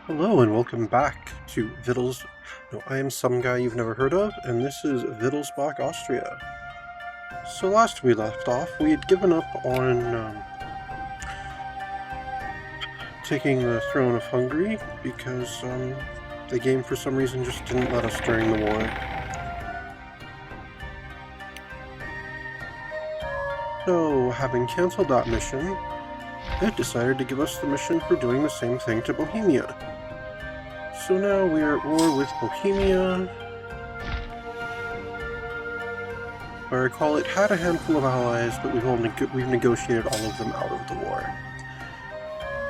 Hello and welcome back to I am some guy you've never heard of, and this is Wittlesbach, Austria. So last we left off, we had given up on taking the throne of Hungary because the game for some reason just didn't let us during the war. So, having cancelled that mission, it decided to give us the mission for doing the same thing to Bohemia. So now we are at war with Bohemia. If I recall, it had a handful of allies, but we've negotiated all of them out of the war.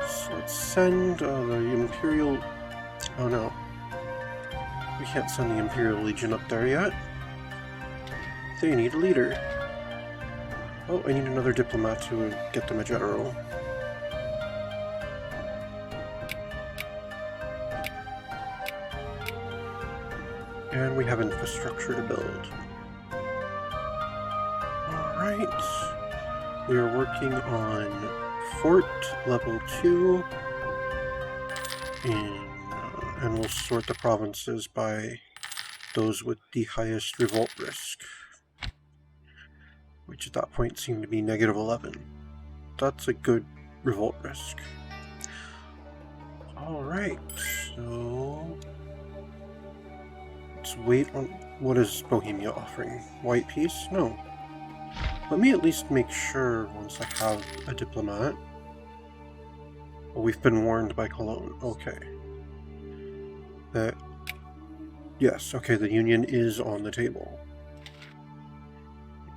So let's send the Imperial... Oh no. We can't send the Imperial Legion up there yet. They need a leader. Oh, I need another diplomat to get them a general. And we have infrastructure to build. Alright. We are working on Fort Level 2. And we'll sort the provinces by those with the highest revolt risk. Which at that point seemed to be -11. That's a good revolt risk. Alright, so... let's wait on... what is Bohemia offering? White peace? No. Let me at least make sure once I have a diplomat. Oh, we've been warned by Cologne. Okay. That... yes, okay, the Union is on the table.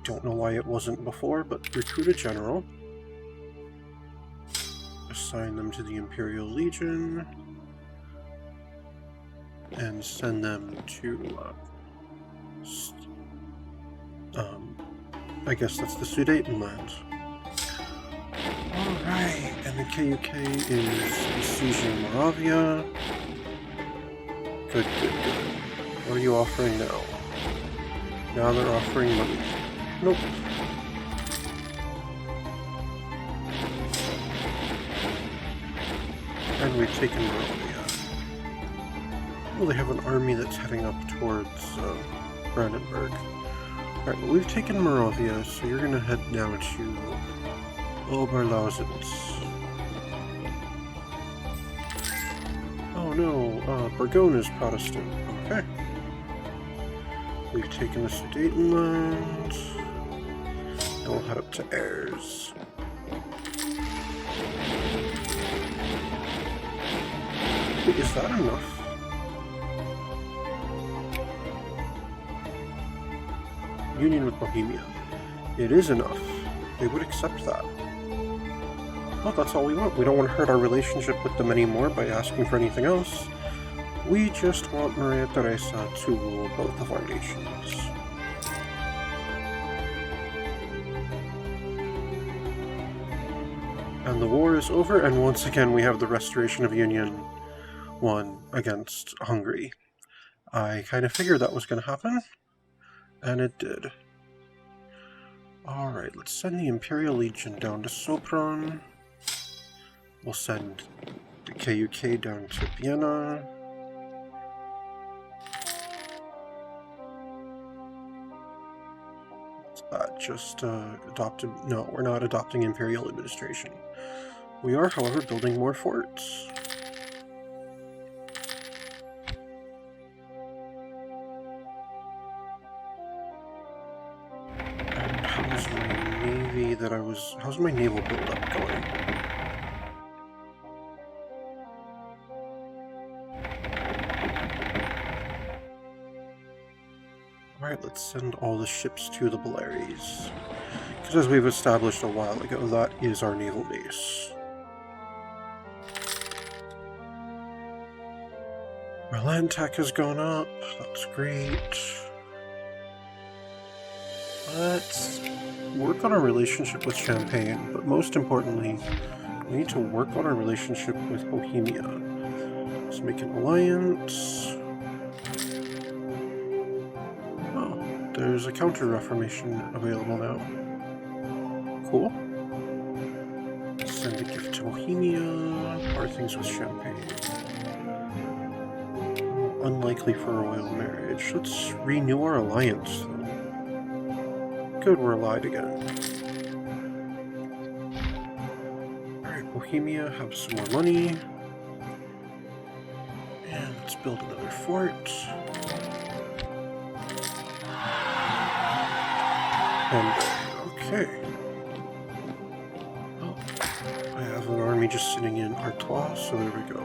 Don't know why it wasn't before, but recruit a general. Assign them to the Imperial Legion. And send them to, I guess that's the Sudetenland. Alright, and the KUK is besieging Moravia. Good, good, good. What are you offering now? Now they're offering money. Nope. And we've taken Moravia. Well, they have an army that's heading up towards Brandenburg. Alright, well, we've taken Moravia, so you're gonna head now to Oberlausitz. Oh no, Burgone is Protestant. Okay. We've taken the Sudetenland. And we'll head up to Ayers. Wait, is that enough? Union with Bohemia. It is enough. They would accept that. Well, that's all we want. We don't want to hurt our relationship with them anymore by asking for anything else. We just want Maria Teresa to rule both of our nations. And the war is over, and once again we have the restoration of Union 1 against Hungary. I kind of figured that was going to happen. And it did. Alright, let's send the Imperial Legion down to Sopron. We'll send the KUK down to Vienna. Just adopted... no, we're not adopting Imperial administration. We are, however, building more forts. How's my naval build-up going? Alright, let's send all the ships to the Baleares. Because as we've established a while ago, that is our naval base. Our land tech has gone up, that's great. Let's work on our relationship with Champagne, but most importantly, we need to work on our relationship with Bohemia. Let's make an alliance. Oh, there's a counter-reformation available now. Cool. Send a gift to Bohemia. How are things with Champagne? unlikely for a royal marriage. Let's renew our alliance, though. Good, we're allied again. Alright, Bohemia, have some more money. And let's build another fort. And, okay. Well, I have an army just sitting in Artois, so there we go.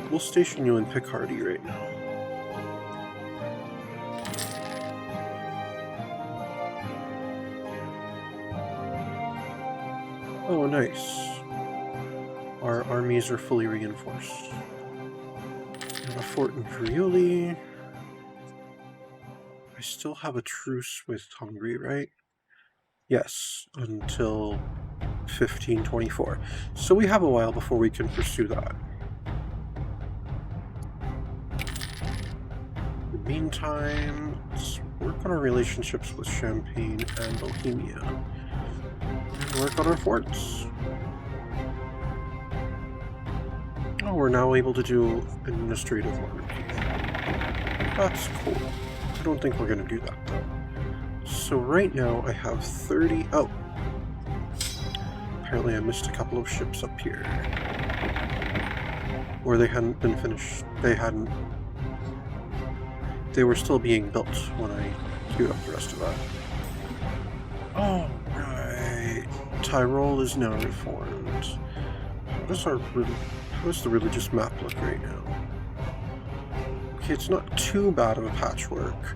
We'll station you in Picardy right now. Oh, nice. Our armies are fully reinforced. We have a fort in Friuli. I still have a truce with Hungary, right? Yes, until 1524. So we have a while before we can pursue that. In the meantime, let's work on our relationships with Champagne and Bohemia. And work on our forts. Oh, we're now able to do administrative monarchy. That's cool. I don't think we're going to do that, though. So right now I have 30... Oh! Apparently I missed a couple of ships up here. Or they hadn't been finished. They were still being built when I queued up the rest of that. Oh, right. Tyrol is now reformed. How does the religious map look right now? Okay, it's not too bad of a patchwork.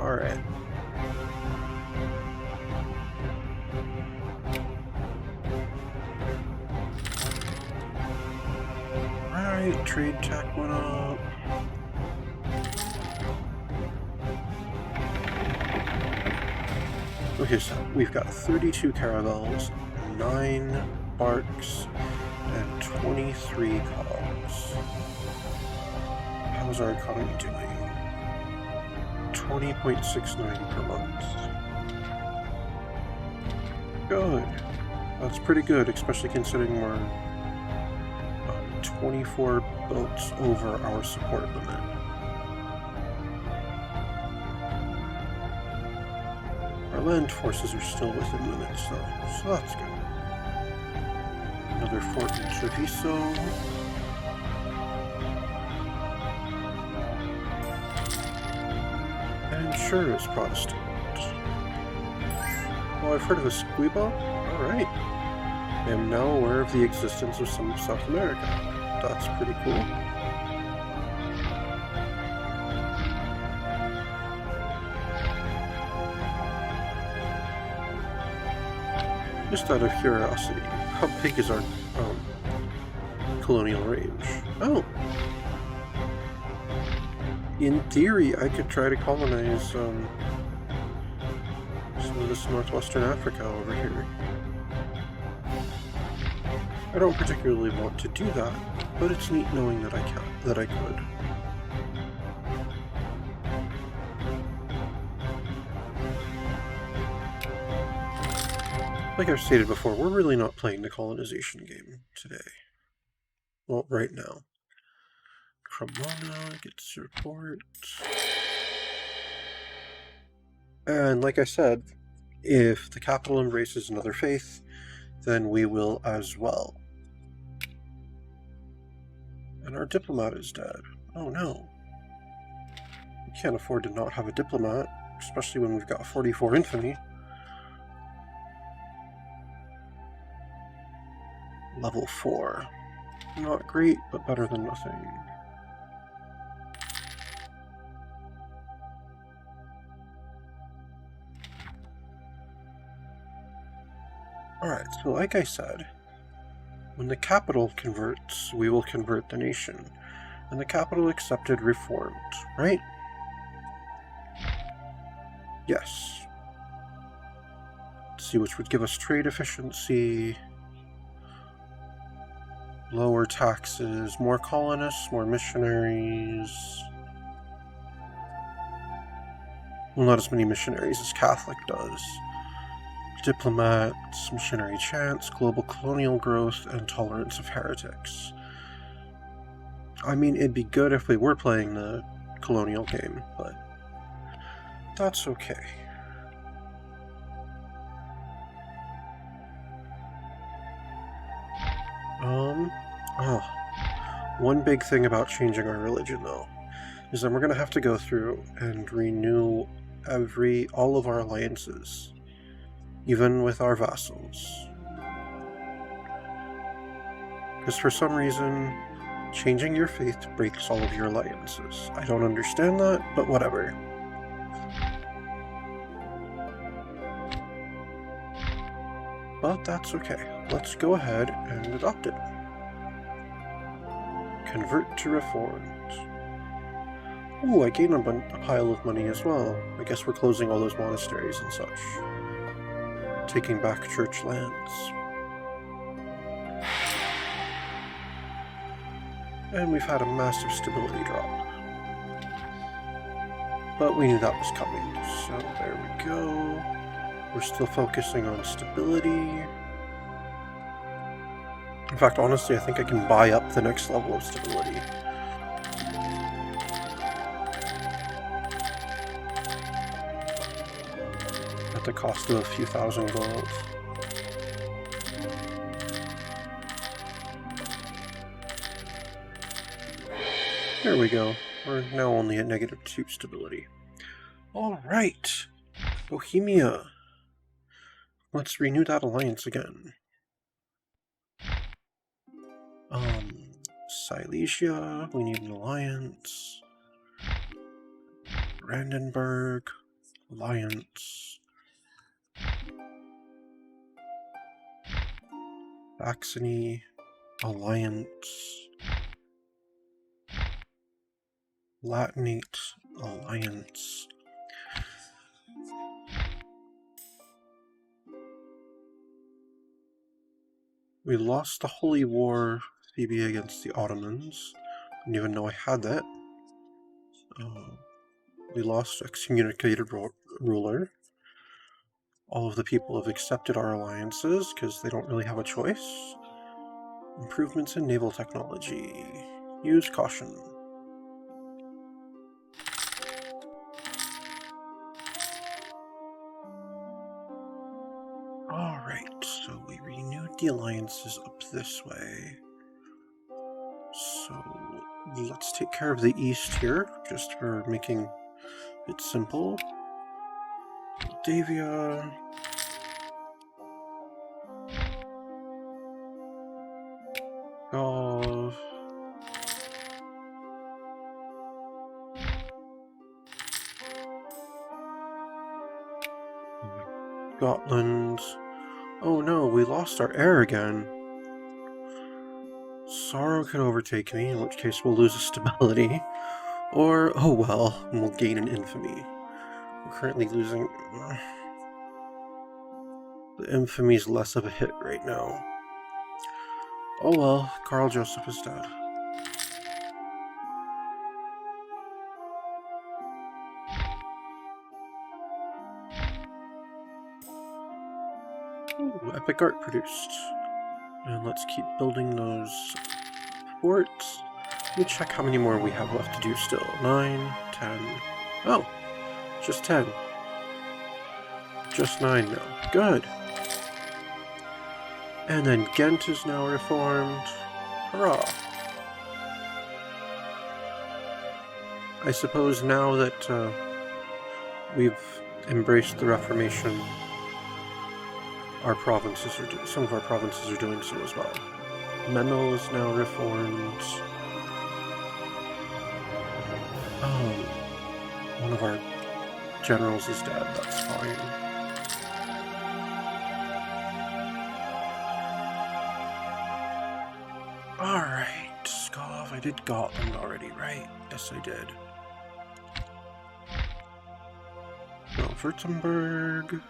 Alright. Alright, trade tech went up. Okay, so we've got 32 caravels, 9 barks, and 23 cogs. How's our economy doing? 20.69 per month. Good. That's pretty good, especially considering we're 24 boats over our support limit. Our land forces are still within limits, though, so that's good. Another fort in Treviso. And sure, it's Protestant. Oh, I've heard of Esquiva? Alright. I am now aware of the existence of some of South America. That's pretty cool. Just out of curiosity, how big is our colonial range? Oh! In theory, I could try to colonize some of this northwestern Africa over here. I don't particularly want to do that, but it's neat knowing that I could. Like I've stated before, we're really not playing the colonization game today. Well, right now. Cremona gets your port. And like I said, if the capital embraces another faith, then we will as well. And our diplomat is dead. Oh no. We can't afford to not have a diplomat, especially when we've got 44 infamy. Level 4. Not great, but better than nothing. Alright, so like I said, when the capital converts, we will convert the nation. And the capital accepted reformed, right? Yes. Let's see, which would give us trade efficiency, lower taxes, more colonists, more missionaries. Well, not as many missionaries as Catholic does. Diplomats, missionary chance, global colonial growth, and tolerance of heretics. I mean, it'd be good if we were playing the colonial game, but that's okay. One big thing about changing our religion, though, is that we're going to have to go through and renew all of our alliances, even with our vassals. Because for some reason, changing your faith breaks all of your alliances. I don't understand that, but whatever. But that's okay. Let's go ahead and adopt it. Convert to Reformed. Ooh, I gained a pile of money as well. I guess we're closing all those monasteries and such. Taking back church lands. And we've had a massive stability drop. But we knew that was coming, so there we go. We're still focusing on stability. In fact, honestly, I think I can buy up the next level of stability. At the cost of a few thousand gold. There we go. We're now only at -2 stability. Alright! Bohemia. Let's renew that alliance again. Silesia, we need an alliance. Brandenburg, alliance. Saxony, alliance. Latinate, alliance. We lost the Holy War, Phoebe, against the Ottomans. I didn't even know I had that. We lost excommunicated ruler. All of the people have accepted our alliances because they don't really have a choice. Improvements in naval technology. Use caution. Alright, so we renewed the alliances up this way. So let's take care of the east here, just for making it simple. Moldavia. Gov. Scotland. Oh no, we lost our heir again. Sorrow could overtake me, in which case we'll lose a stability. Or, oh well, we'll gain an infamy. We're currently losing... The infamy's less of a hit right now. Oh well, Karl Joseph is dead. Ooh, epic art produced. And let's keep building those forts. Let me check how many more we have left to do still. 9, 10... Oh! Just 10. Just 9 now. Good! And then Ghent is now reformed. Hurrah! I suppose now that we've embraced the Reformation, our provinces are some of our provinces are doing so as well. Memel is now reformed. One of our generals is dead, that's fine. Alright, Skov, I did Gotland already, right? Yes, I did. No, Württemberg.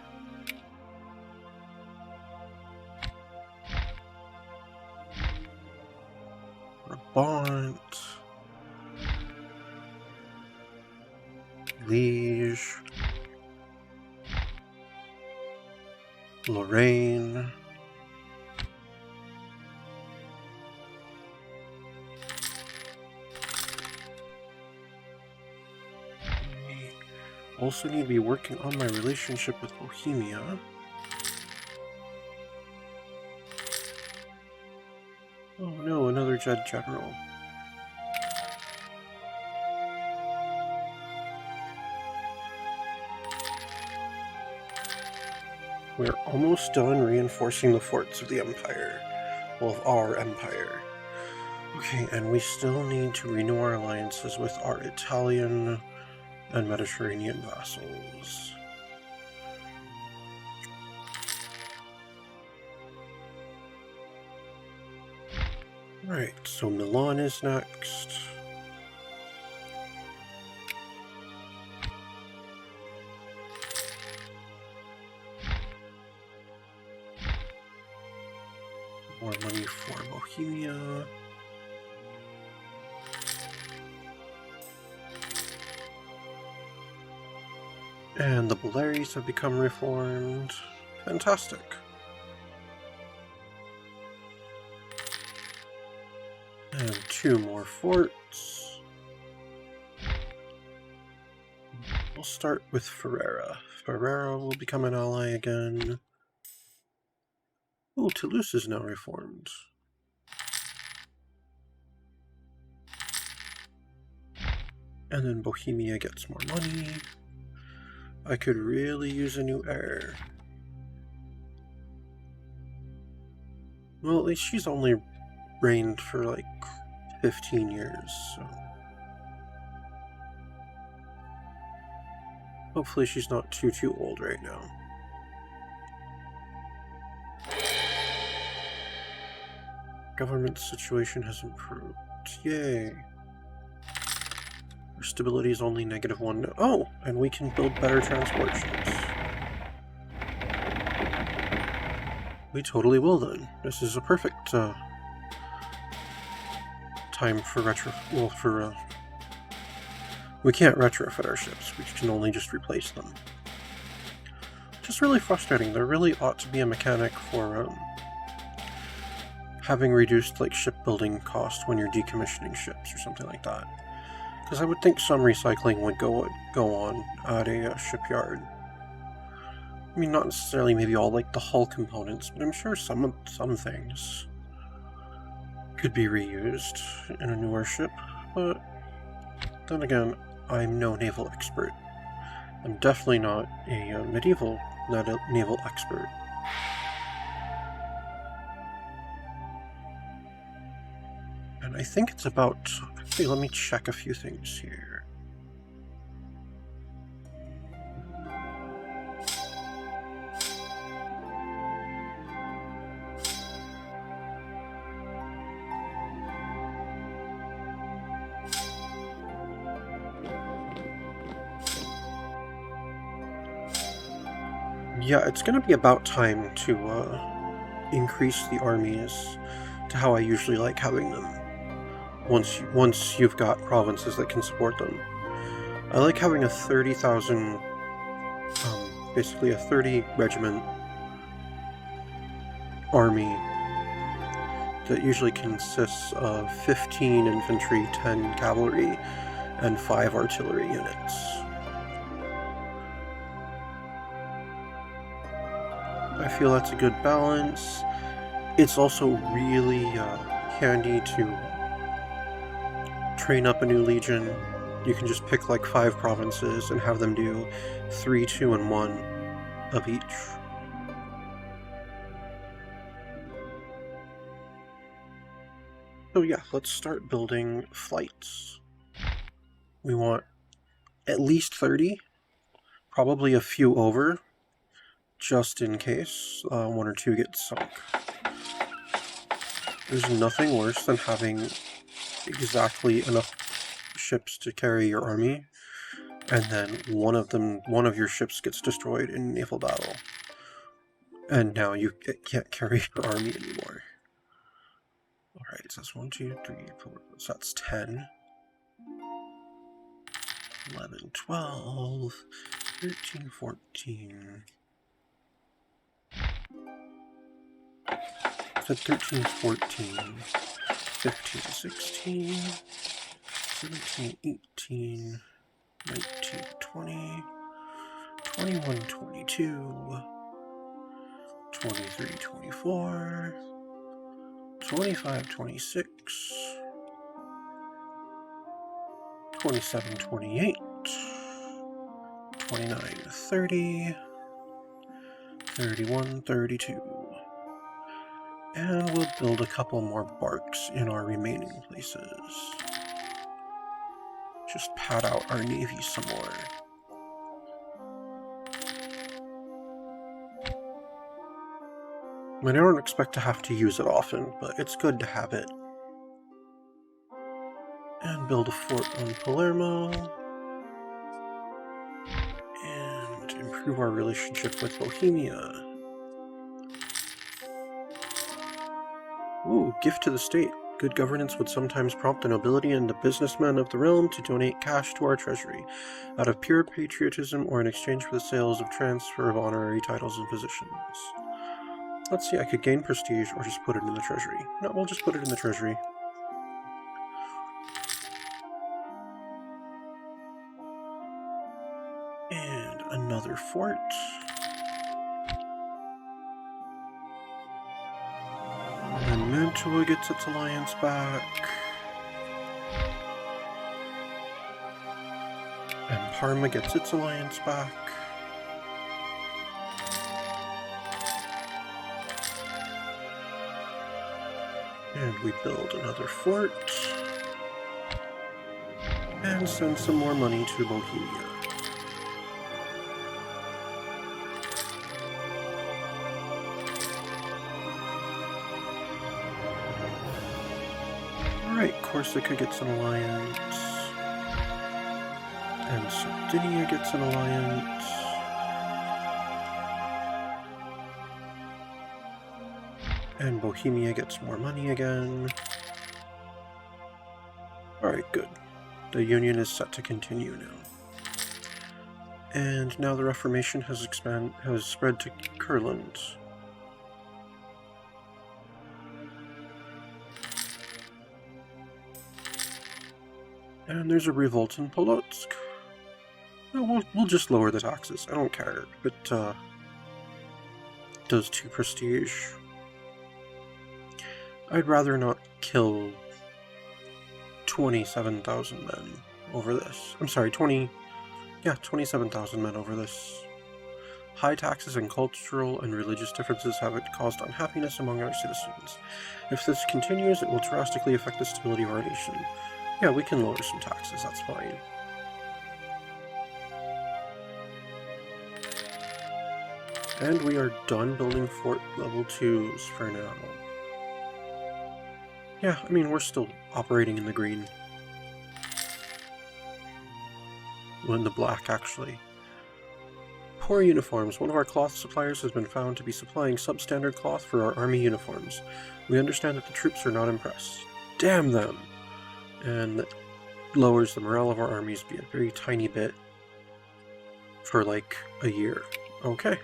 Brabant. Liege. Lorraine. I also need to be working on my relationship with Bohemia. Oh no, another Jed General. We're almost done reinforcing the forts of the Empire. Well, of our Empire. Okay, and we still need to renew our alliances with our Italian and Mediterranean vassals. Right, so Milan is next. More money for Bohemia. And the Baleares have become reformed. Fantastic. And 2 more forts. We'll start with Ferrara. Ferrara will become an ally again. Oh, Toulouse is now reformed. And then Bohemia gets more money. I could really use a new heir. Well, at least she's only reigned for like 15 years, so hopefully she's not too old right now. Government situation has improved. Yay. Our stability is only -1 now. Oh, and we can build better transport ships. We totally will then. This is a perfect time for we can't retrofit our ships. We can only just replace them. Just really frustrating. There really ought to be a mechanic for having reduced like shipbuilding cost when you're decommissioning ships or something like that. Because I would think some recycling would go on at a shipyard. I mean, not necessarily maybe all like the hull components, but I'm sure some things could be reused in a newer ship. But then again, I'm no naval expert. I'm definitely not a medieval naval expert. And I think it's about... Actually, let me check a few things here. Yeah, it's going to be about time to increase the armies to how I usually like having them. Once you've got provinces that can support them. I like having a 30,000, basically a 30 regiment army that usually consists of 15 infantry, 10 cavalry, and 5 artillery units. I feel that's a good balance. It's also really handy to train up a new legion. You can just pick like 5 provinces and have them do 3, 2, and 1 of each. So yeah, let's start building flights. We want at least 30, probably a few over, just in case 1 or 2 get sunk. There's nothing worse than having exactly enough ships to carry your army, and then one of your ships gets destroyed in naval battle, and now you can't carry your army anymore. Alright, so that's 1, 2, 3, 4, so that's 10, 11, 12, 13, 14, said 13, 14, 15, 16, 17, 18, 19, 20, 21, 22, 23, 24, 25, 26, 27, 28, 29, 30, 31, 32. And we'll build a couple more barks in our remaining places. Just pad out our navy some more. I mean, I don't expect to have to use it often, but it's good to have it. And build a fort on Palermo. And improve our relationship with Bohemia. Ooh, gift to the state. Good governance would sometimes prompt the nobility and the businessmen of the realm to donate cash to our treasury, out of pure patriotism or in exchange for the sales of transfer of honorary titles and positions. Let's see, I could gain prestige or just put it in the treasury. No, we'll just put it in the treasury. And another fort. And Mantua gets its alliance back. And Parma gets its alliance back. And we build another fort. And send some more money to Bohemia. Alright, Corsica gets an alliance. And Sardinia gets an alliance. And Bohemia gets more money again. Alright, good. The Union is set to continue now. And now the Reformation has spread to Kurland. And there's a revolt in Polotsk. No, we'll just lower the taxes. I don't care. It does 2 prestige. I'd rather not kill 27,000 men over this. I'm sorry, 27,000 men over this. High taxes and cultural and religious differences have caused unhappiness among our citizens. If this continues, it will drastically affect the stability of our nation. Yeah, we can lower some taxes, that's fine. And we are done building fort level 2s for now. Yeah, I mean, we're still operating in the green. Well, in the black, actually. Poor uniforms. One of our cloth suppliers has been found to be supplying substandard cloth for our army uniforms. We understand that the troops are not impressed. Damn them! And that lowers the morale of our armies by a very tiny bit for like a year. Okay.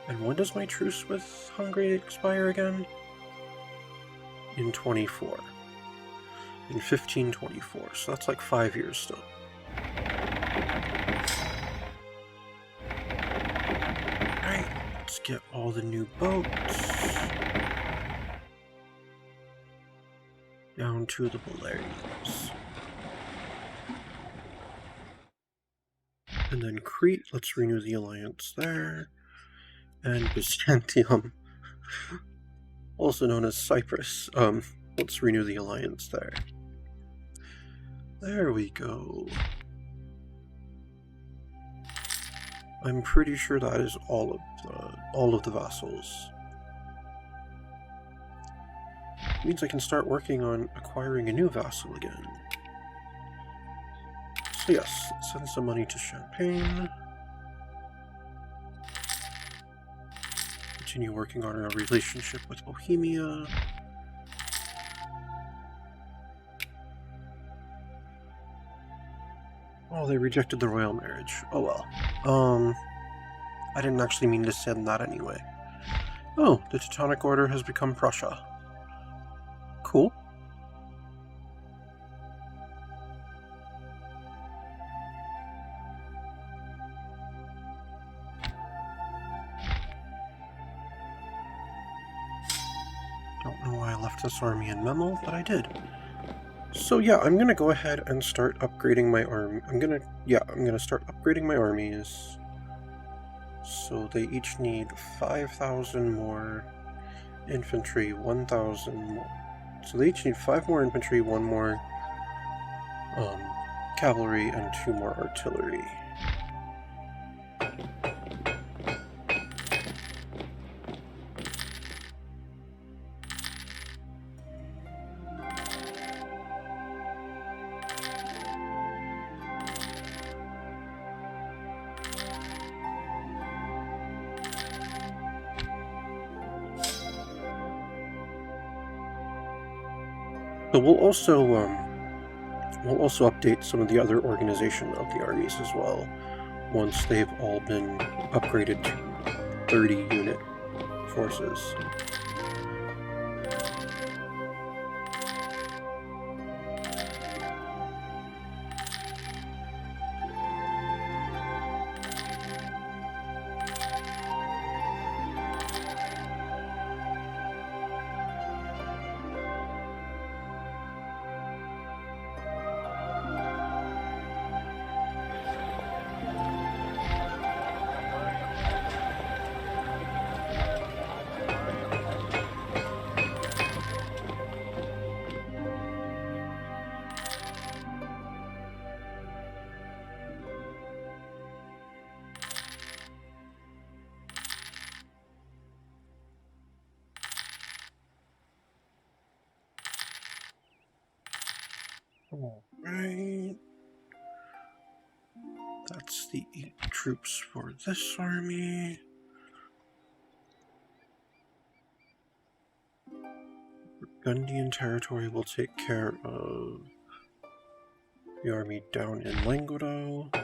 And when does my truce with Hungary expire again? In 24. In 1524, so that's like 5 years still. Alright, let's get all the new boats. Down to the Balearians. And then Crete, let's renew the alliance there. And Byzantium, also known as Cyprus, let's renew the alliance there. There we go. I'm pretty sure that is all of the vassals. Means I can start working on acquiring a new vassal again. So yes, let's send some money to Champagne. Continue working on our relationship with Bohemia. Oh, they rejected the royal marriage. Oh well. I didn't actually mean to send that anyway. Oh, the Teutonic Order has become Prussia. Cool. Don't know why I left this army in Memel, but I did. So yeah, I'm gonna go ahead and start upgrading my army. I'm gonna start upgrading my armies. So they each need 5,000 more infantry, 1,000 more. So they each need 5 more infantry, 1 more cavalry, and 2 more artillery. But we'll also update some of the other organization of the armies as well, once they've all been upgraded to 30 unit forces. Alright. That's the 8 troops for this army. Burgundian territory will take care of the army down in Languedoc.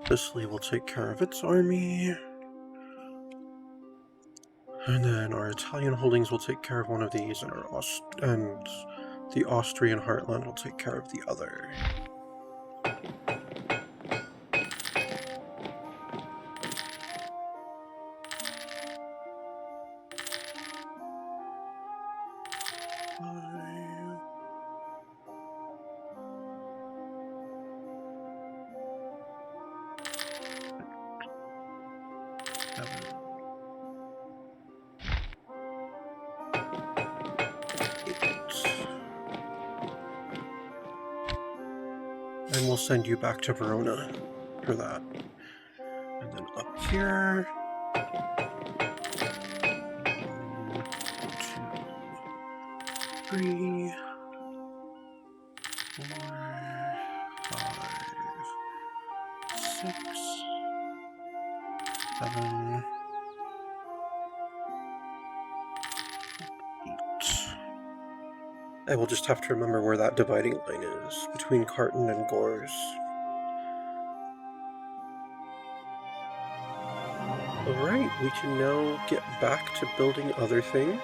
Sicily will take care of its army. And then our Italian holdings will take care of one of these, and the Austrian heartland will take care of the other. And we'll send you back to Verona for that. And then up here, 1, 2, 3, 4, 5, 6, 7, 8. I will just have to remember where that dividing line is between Carton and Gors. Alright, we can now get back to building other things.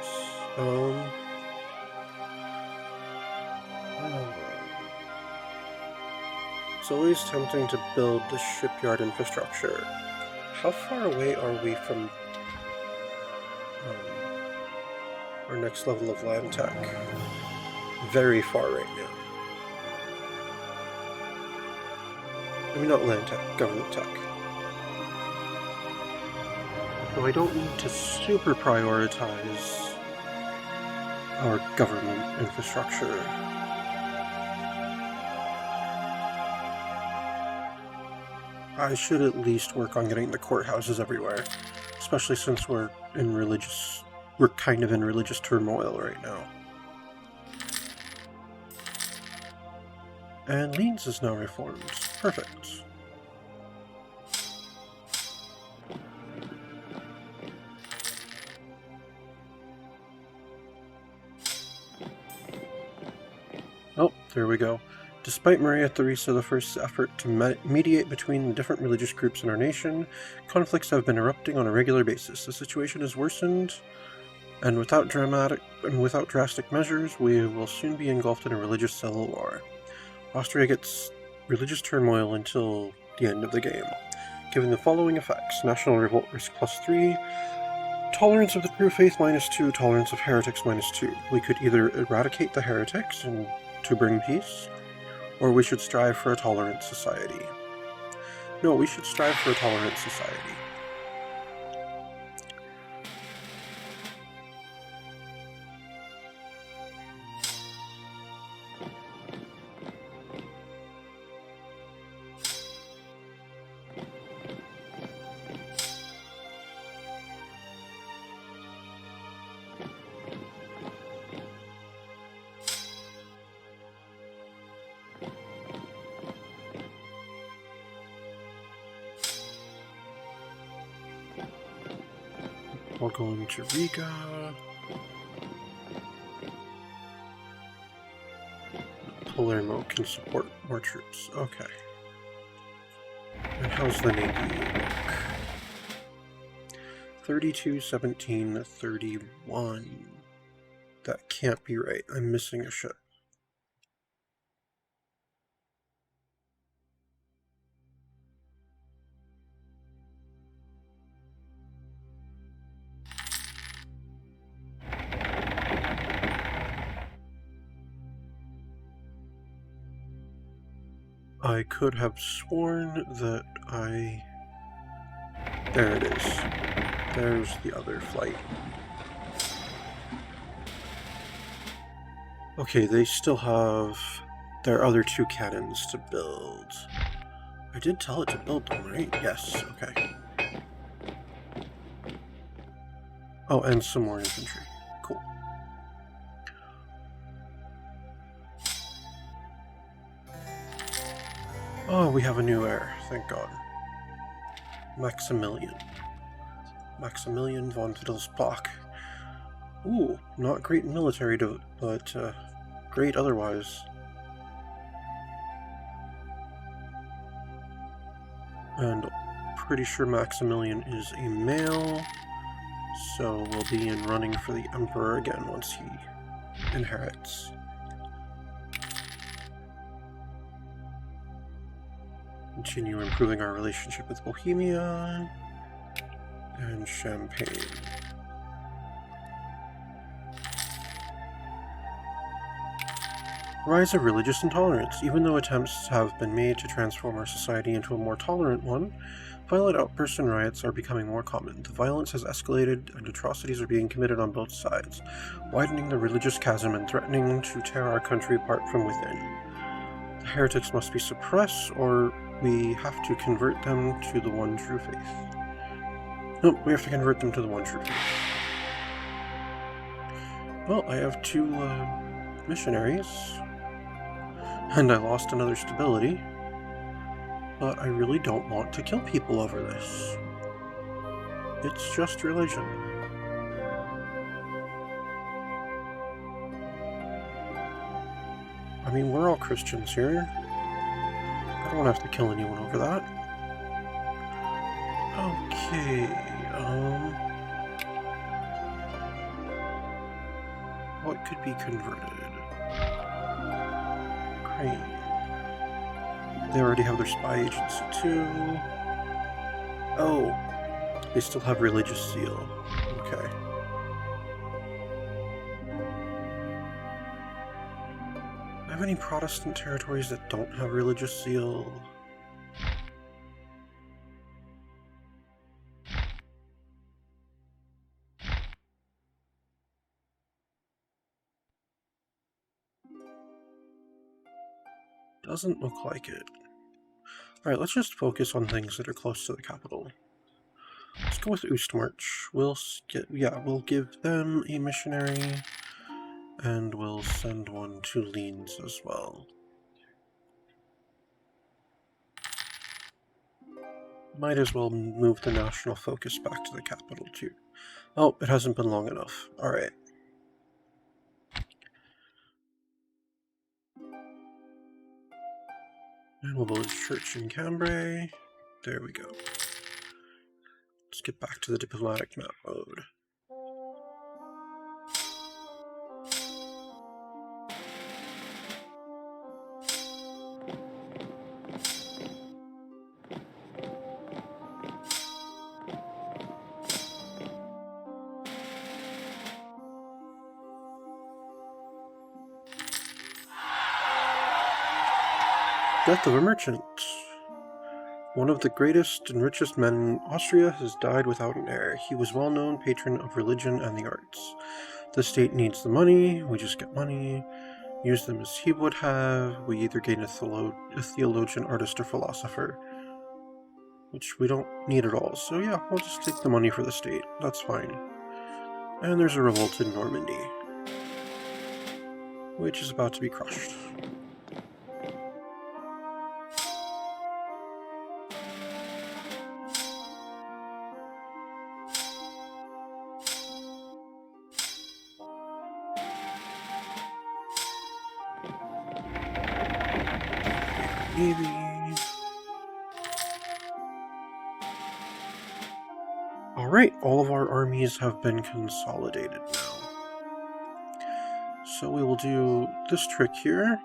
It's always tempting to build the shipyard infrastructure. How far away are we from our next level of land tech? Very far right now. I mean, not land tech, government tech. So I don't need to super prioritize our government infrastructure. I should at least work on getting the courthouses everywhere, especially since we're in religious we're kind of in religious turmoil right now. And Leeds is now reformed. Perfect. Oh, there we go. Despite Maria Theresa I's effort to mediate between the different religious groups in our nation, conflicts have been erupting on a regular basis. The situation has worsened, and without drastic measures, we will soon be engulfed in a religious civil war. Austria gets religious turmoil until the end of the game, giving the following effects: national revolt risk +3, tolerance of the true faith -2, tolerance of heretics -2. We could either eradicate the heretics and to bring peace, or we should strive for a tolerant society. No, we should strive for a tolerant society. We're going to Riga. Palermo can support more troops. Okay. And how's the Navy look? 32, 17, 31. That can't be right. I'm missing a ship. I could have sworn that There it is. There's the other flight. Okay, they still have their other 2 cannons to build. I did tell it to build them, right? Yes, okay. Oh, and some more infantry. Cool. Oh, we have a new heir, thank God. Maximilian von Wittlesbach. Ooh, not great in military, but great otherwise. And pretty sure Maximilian is a male, so we'll be in running for the Emperor again once he inherits. Continue improving our relationship with Bohemia and Champagne. Rise of religious intolerance. Even though attempts have been made to transform our society into a more tolerant one, violent outbursts and riots are becoming more common. The violence has escalated and atrocities are being committed on both sides, widening the religious chasm and threatening to tear our country apart from within. The heretics must be suppressed, or we have to convert them to the one true faith. Nope, we have to convert them to the one true faith. Well, I have 2 missionaries, and I lost another stability, but I really don't want to kill people over this. It's just religion. I mean, we're all Christians here. I don't have to kill anyone over that. Okay, what could be converted? Ukraine. They already have their spy agency too. Oh, they still have religious zeal. Okay. Have any Protestant territories that don't have religious zeal? Doesn't look like it. Alright, let's just focus on things that are close to the capital. Let's go with Ostmarch. We'll give them a missionary, and we'll send one to Leans as well. Might as well move the national focus back to the capital too. Oh, it hasn't been long enough. Alright. And we'll build a church in Cambrai. There we go. Let's get back to the diplomatic map mode. Death of a merchant. One of the greatest and richest men in Austria has died without an heir. He was well-known patron of religion and the arts. The state needs the money, we just get money, use them as he would have, we either gain a theologian, artist, or philosopher. Which we don't need at all, so yeah, we'll just take the money for the state, that's fine. And there's a revolt in Normandy, which is about to be crushed. Navy. Alright, all of our armies have been consolidated now. So we will do this trick here.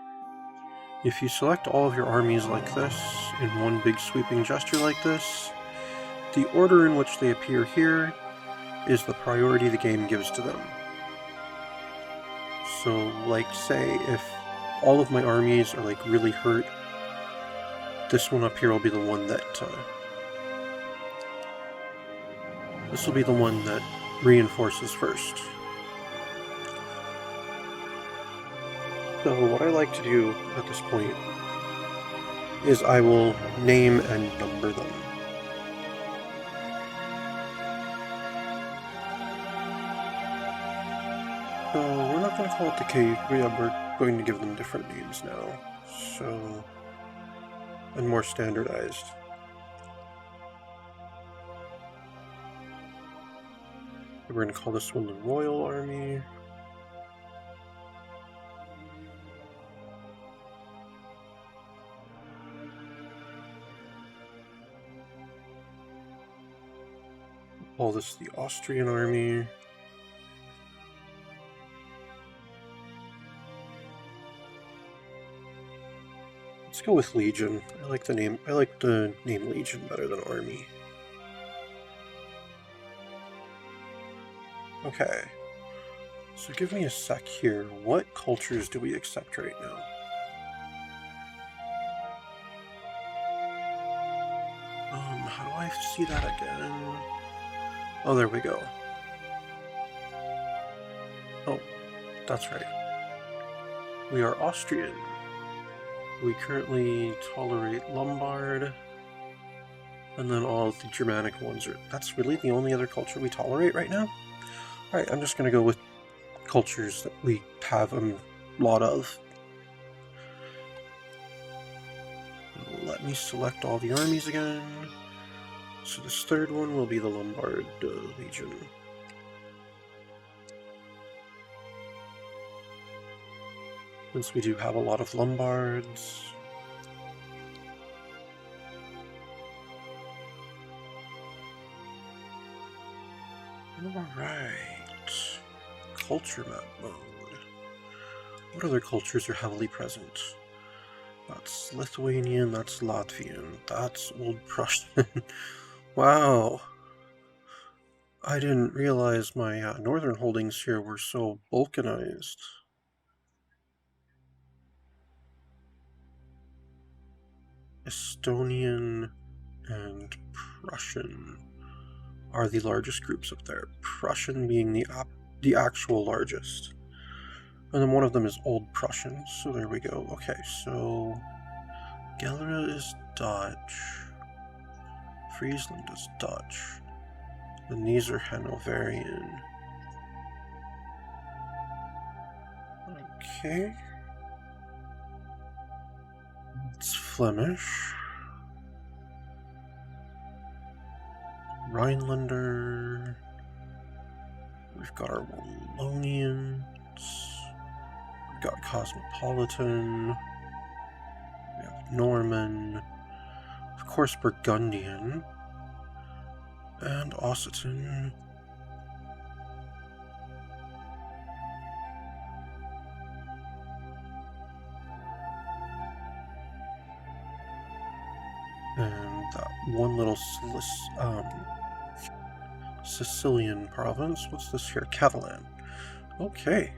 If you select all of your armies like this, in one big sweeping gesture like this, the order in which they appear here is the priority the game gives to them. So, like, say, if all of my armies are, like, really hurt, this one up here will be the one that, this will be the one that reinforces first. So what I like to do at this point is I will name and number them. So we're not going to call it the cave, we're going to give them different names now. So, and more standardized. We're going to call this one the Royal Army. Call this the Austrian Army. Let's go with Legion. I like the name Legion better than Army. Okay. So give me a sec here. What cultures do we accept right now? How do I see that again? Oh, there we go. Oh, that's right. We are Austrian. We currently tolerate Lombard. And then all of the Germanic ones are... That's really the only other culture we tolerate right now? Alright, I'm just going to go with cultures that we have a lot of. Let me select all the armies again. So this third one will be the Lombard Legion. Since we do have a lot of Lombards. Alright. Culture map mode. What other cultures are heavily present? That's Lithuanian, that's Latvian, that's Old Prussian. Wow. I didn't realize my northern holdings here were so balkanized. Estonian and Prussian are the largest groups up there. Prussian being the actual largest. And then one of them is Old Prussian, so there we go. Okay, so Gelre is Dutch. Friesland is Dutch. And these are Hanoverian. Okay. It's Flemish. Rhinelander. We've got our Wallonians. We've got Cosmopolitan. We have Norman. Of course, Burgundian. And Occitan. And that one little Sicilian province. What's this here? Catalan. Okay.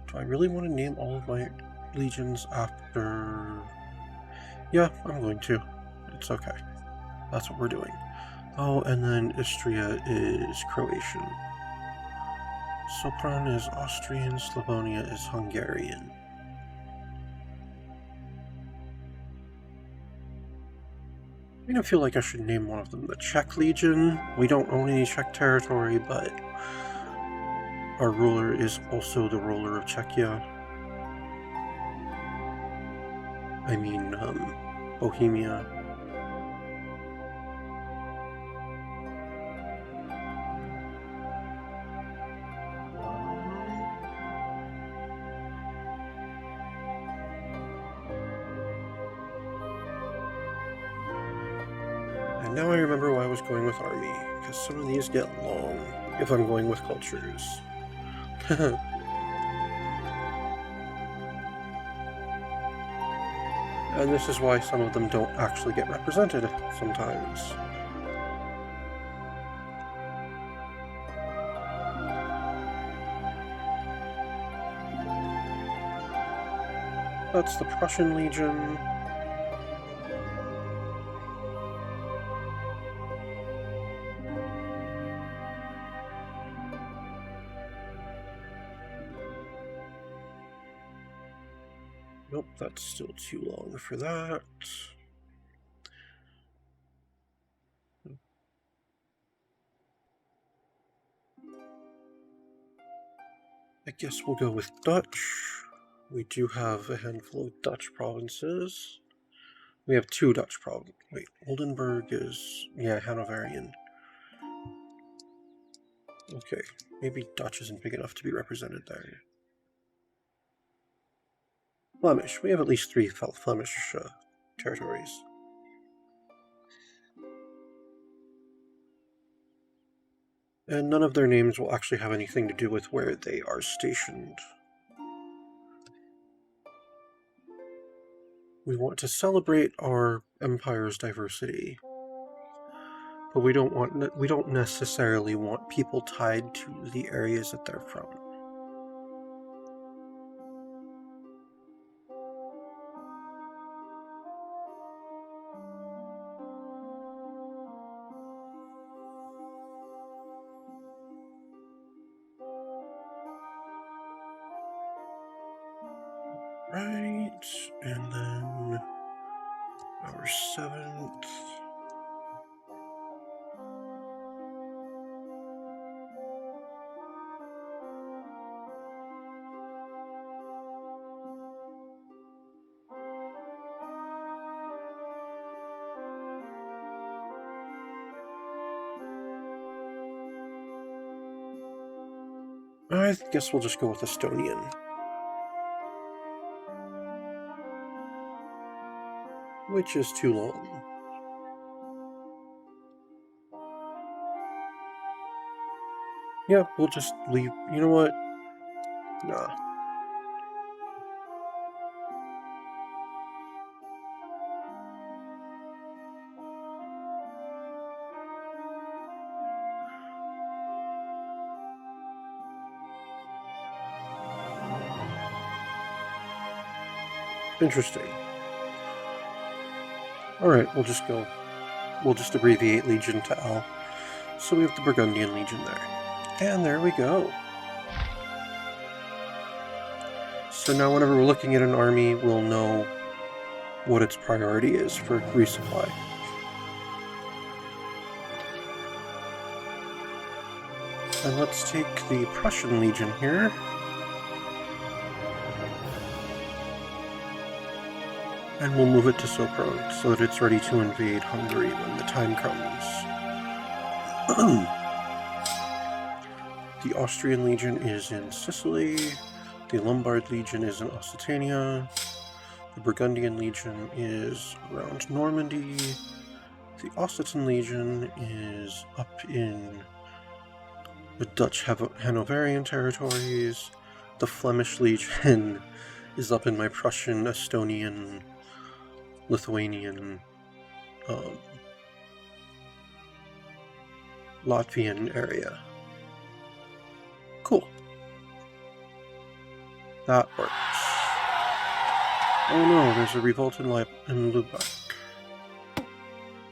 Do I really want to name all of my legions after... Yeah, I'm going to. It's okay. That's what we're doing. Oh, and then Istria is Croatian. Sopron is Austrian. Slavonia is Hungarian. I don't feel like I should name one of them the Czech Legion. We don't own any Czech territory, but our ruler is also the ruler of Czechia. I mean, Bohemia. And now I remember why I was going with army, because some of these get long if I'm going with cultures. And this is why some of them don't actually get represented sometimes. That's the Prussian Legion. Nope, that's still too long for that. I guess we'll go with Dutch. We do have a handful of Dutch provinces. We have 2 Dutch provinces. Wait, Oldenburg is... yeah, Hanoverian. Okay, maybe Dutch isn't big enough to be represented there. Flemish. We have at least 3 Flemish territories. And none of their names will actually have anything to do with where they are stationed. We want to celebrate our empire's diversity, but we don't necessarily want people tied to the areas that they're from. Right, and then our 7th. I guess we'll just go with Estonian. Which is too long. Yeah, we'll just leave. You know what? Nah. Interesting. Alright, we'll just go. We'll just abbreviate Legion to L. So we have the Burgundian Legion there. And there we go. So now whenever we're looking at an army, we'll know what its priority is for resupply. And let's take the Prussian Legion here. And we'll move it to Sopron so that it's ready to invade Hungary when the time comes. The Austrian Legion is in Sicily. The Lombard Legion is in Occitania. The Burgundian Legion is around Normandy. The Occitan Legion is up in the Dutch Hanoverian territories. The Flemish Legion is up in my Prussian, Estonian, Lithuanian, Latvian area. Cool. That works. Oh no, there's a revolt in Lübeck.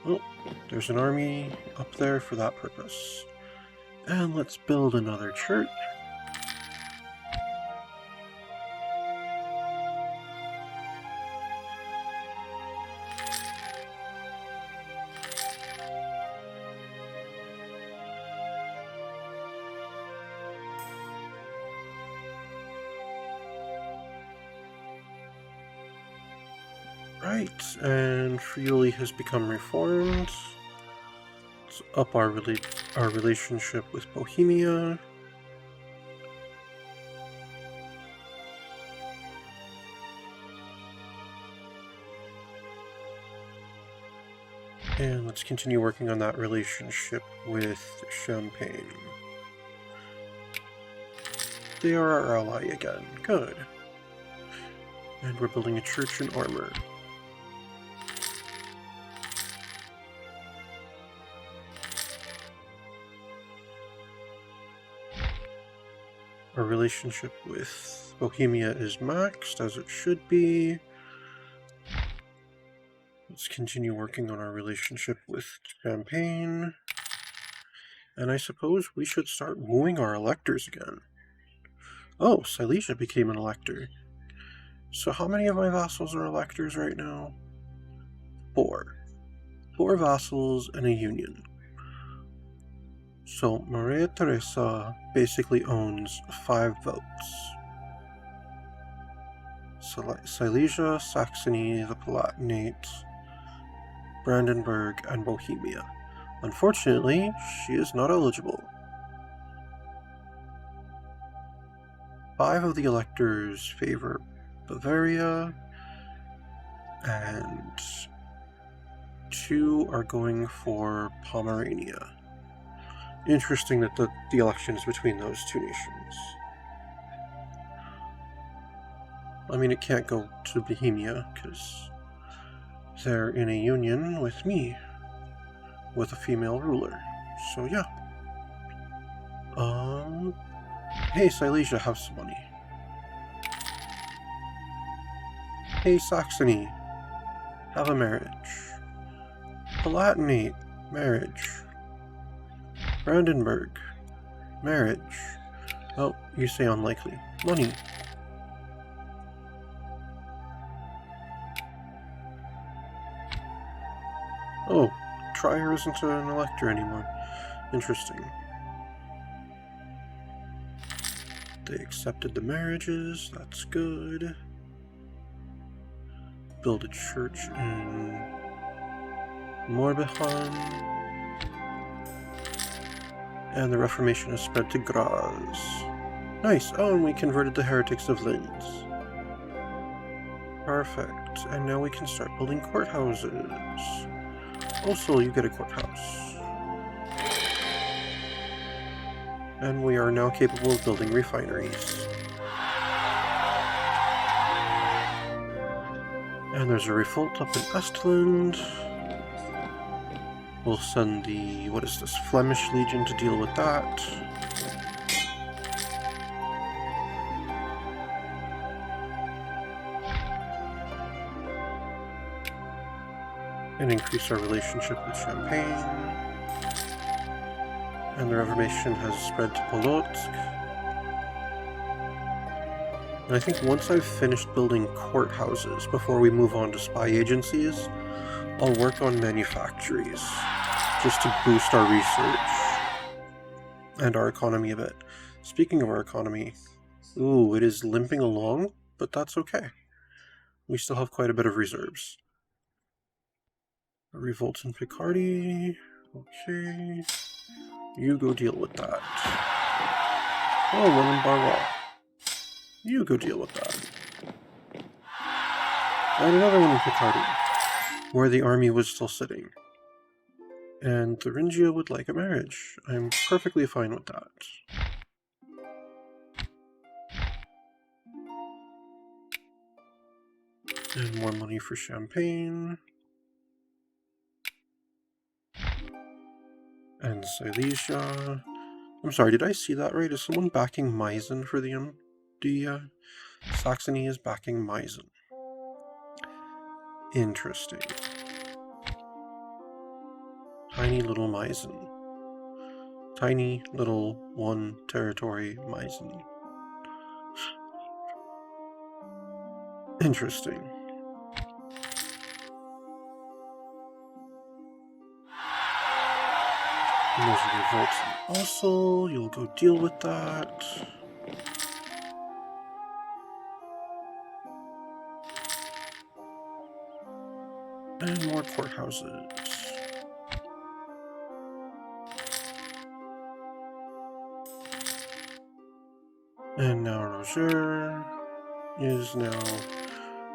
Oh, there's an army up there for that purpose. And let's build another church. Right, and Friuli has become reformed. Let's up our relationship with Bohemia. And let's continue working on that relationship with Champagne. They are our ally again. Good. And we're building a church in armor. Our relationship with Bohemia is maxed, as it should be. Let's continue working on our relationship with Champagne. And I suppose we should start wooing our electors again. Oh, Silesia became an elector. So how many of my vassals are electors right now? 4. 4 vassals and a union. So Maria Teresa basically owns 5 votes. Silesia, Saxony, the Palatinate, Brandenburg, and Bohemia. Unfortunately, she is not eligible. 5 of the electors favor Bavaria, and 2 are going for Pomerania. Interesting that the election is between those 2 nations. I mean, it can't go to Bohemia, because they're in a union with me, with a female ruler. So yeah. Hey, Silesia, have some money. Hey, Saxony, have a marriage. Palatinate, marriage. Brandenburg, marriage. Oh, you say unlikely. Money. Oh, Trier isn't an elector anymore. Interesting. They accepted the marriages, that's good. Build a church in Morbihan. And the Reformation has spread to Graz. Nice. Oh, and we converted the heretics of Linz. Perfect. And now we can start building courthouses. Also, you get a courthouse. And we are now capable of building refineries. And there's a revolt up in Estland. We'll send the, what is this, Flemish Legion to deal with that. And increase our relationship with Champagne. And the Reformation has spread to Polotsk. And I think once I've finished building courthouses before we move on to spy agencies, I'll work on manufactories, just to boost our research. and our economy a bit. Speaking of our economy, ooh, it is limping along, but that's okay. We still have quite a bit of reserves. A revolt in Picardy. Okay. You go deal with that. Oh, one in Barrois. You go deal with that. And another one in Picardy, where the army was still sitting. And Thuringia would like a marriage. I'm perfectly fine with that. And more money for Champagne. And Silesia. I'm sorry, did I see that right? Is someone backing Meissen for the Saxony is backing Meissen. Interesting. Tiny little Meissen. Tiny little one territory Meissen. Interesting. And there's a revolt in Ossel. You'll go deal with that. And more courthouses. And now Roger is now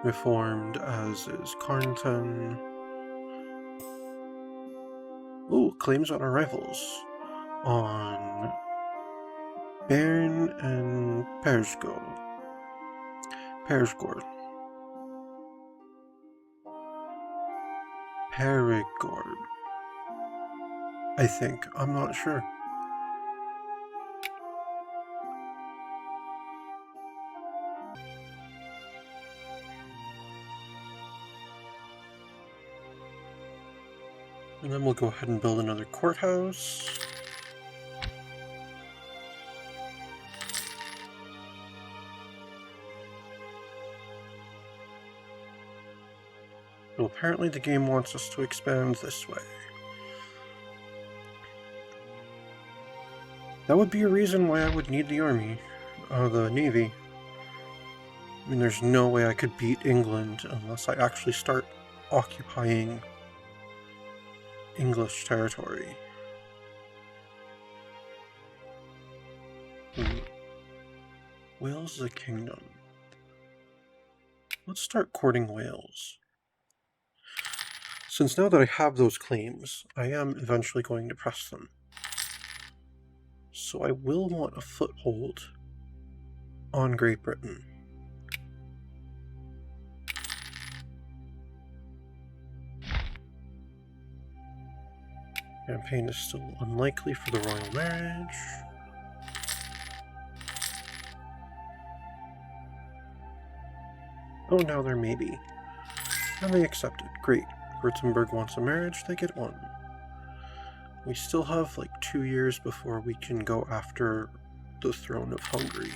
reformed, as is Carnton. Ooh, claims on our rivals. On Bern and Perigord. Perigord. I think. I'm not sure. And then we'll go ahead and build another courthouse. Well, apparently the game wants us to expand this way. That would be a reason why I would need the army, the navy. I mean, there's no way I could beat England unless I actually start occupying English territory. Wales is a kingdom. Let's start courting Wales. Since now that I have those claims, I am eventually going to press them. So I will want a foothold on Great Britain. Campaign is still unlikely for the royal marriage. Oh, now there may be. And they accepted. Great. Württemberg wants a marriage, they get one. We still have like 2 years before we can go after the throne of Hungary.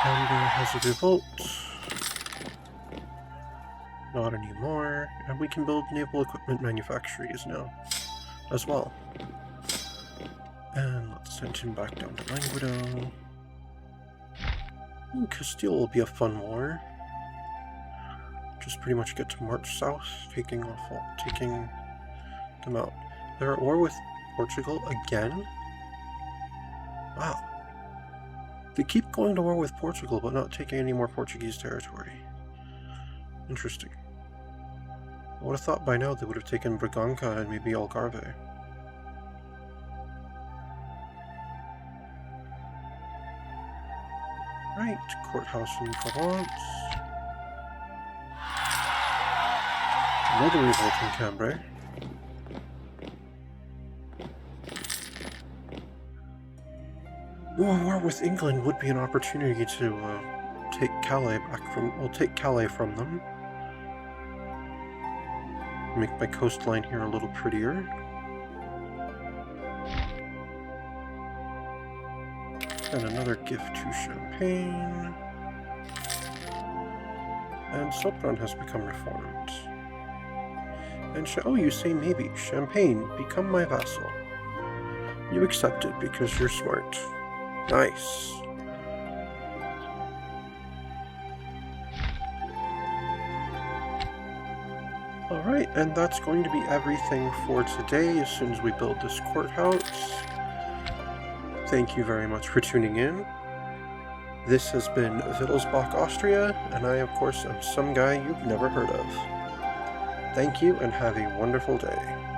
Hamburg has a revolt. Not anymore. And we can build naval equipment manufactories now as well. And let's send him back down to Languedoc. Ooh, Castile will be a fun war. Just pretty much get to march south, taking them out. They're at war with Portugal again? Wow. They keep going to war with Portugal, but not taking any more Portuguese territory. Interesting. I would have thought by now they would have taken Braganca and maybe Algarve. Right, courthouse in Provence. Another revolt in Cambrai. War with England would be an opportunity to take Calais take Calais from them. Make my coastline here a little prettier. And another gift to Champagne. And Sopron has become reformed. And oh, you say maybe. Champagne, become my vassal. You accepted because you're smart. Nice. Alright, and that's going to be everything for today as soon as we build this courthouse. Thank you very much for tuning in. This has been Wittlesbach, Austria, and I, of course, am some guy you've never heard of. Thank you, and have a wonderful day.